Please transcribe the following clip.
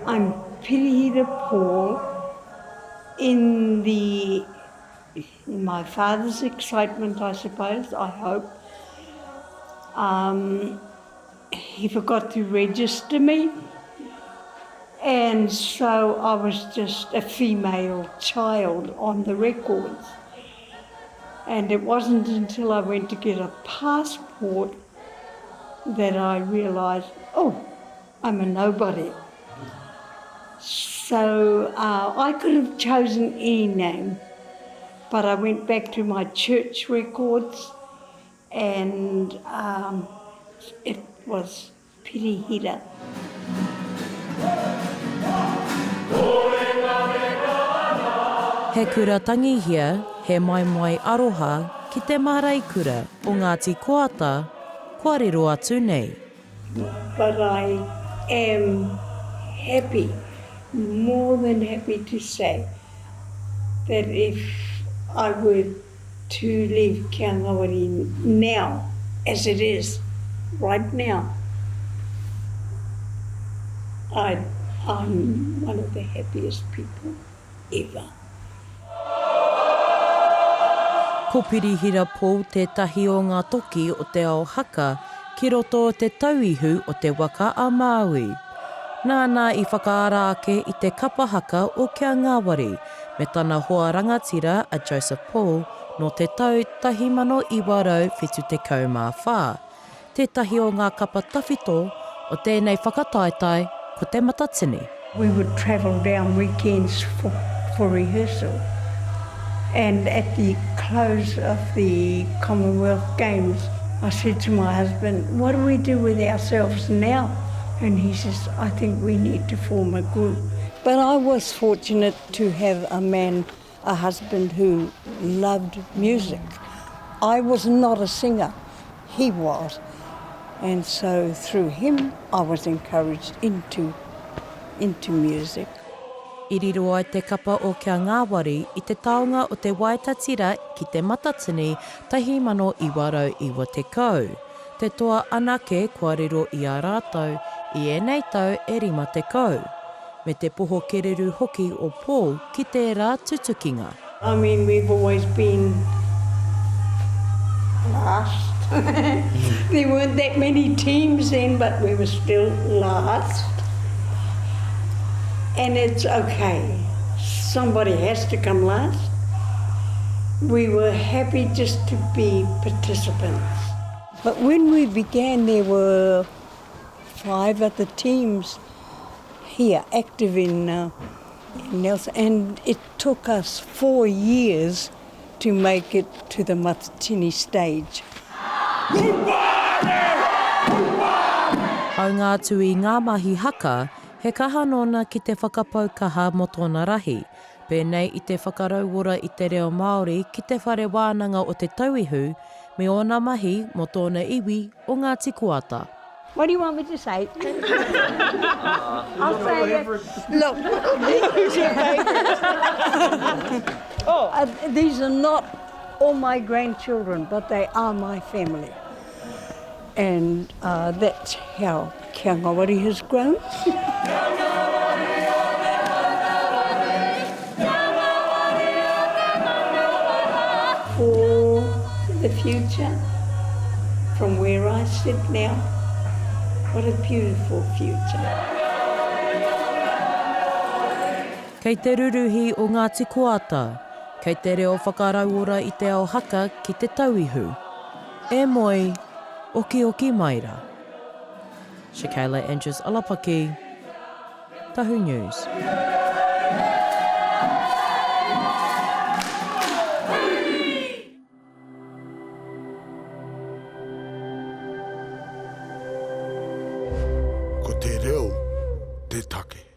I'm Pirihira Paul. In my father's excitement, I suppose, I hope, he forgot to register me. And so I was just a female child on the records. And it wasn't until I went to get a passport that I realised, oh, I'm a nobody. So I could have chosen any name, but I went back to my church records and it was Pirihira. He kura tangi hia, he mai aroha ki te marae kura o Ngāti Koata, kua riro atu nei. But I am happy, more than happy to say that if I were to leave Kia Ngawari now, as it is, right now, I'm one of the happiest people ever. Ko Pirihira Paul tētahi o ngā toki o te ao Haka ki roto o Te Tauihu o te waka a Maui. Nāna i whakaara ake i te kapa haka o Kia Ngawari me tana hoa rangatira a Joseph Paul no te tau 1974. Tētahi o ngā kapa tawhito o tēnei whakataitai ko Te Matatini. We would travel down weekends for rehearsal. And at the close of the Commonwealth Games, I said to my husband, what do we do with ourselves now? And he says, I think we need to form a group. But I was fortunate to have a husband who loved music. I was not a singer, he was. And so through him, I was encouraged into music. I riro ai te kapa o Kia Ngawari i te taonga o te Waiata Tira ki te Matatini 1990. Te toa anake kua riro i a rātou i ēnei tau e rima te kau. Me te poho kereru hoki o Paul ki tērā tutukinga. I mean, we've always been last. There weren't that many teams then, but we were still last. And it's okay. Somebody has to come last. We were happy just to be participants. But when we began, there were 5 other teams here active in Nelson, and it took us 4 years to make it to the Matatini stage. Au ngā tui ngā mahi haka, he kaha nona ki te whakapaukaha mo tōna rahi. Pēnei i te whakarauora i te reo Māori ki te whare wānanga o Te Tauihu, me ōna mahi mo tōna iwi o Ngāti Koata. What do you want me to say? I'll say it. Look, these are favourites. These are not all my grandchildren, but they are my family. And that's how Kia Ngawari has grown. For the future, from where I sit now, what a beautiful future. Kei te ruruhi o Ngāti Koata, kei te reo whakarauora i te ao Haka ki Te Tauihu. E moi, oki maira. Shakayla Andrews Alapaki, Tahu News. Ko te reo, te take.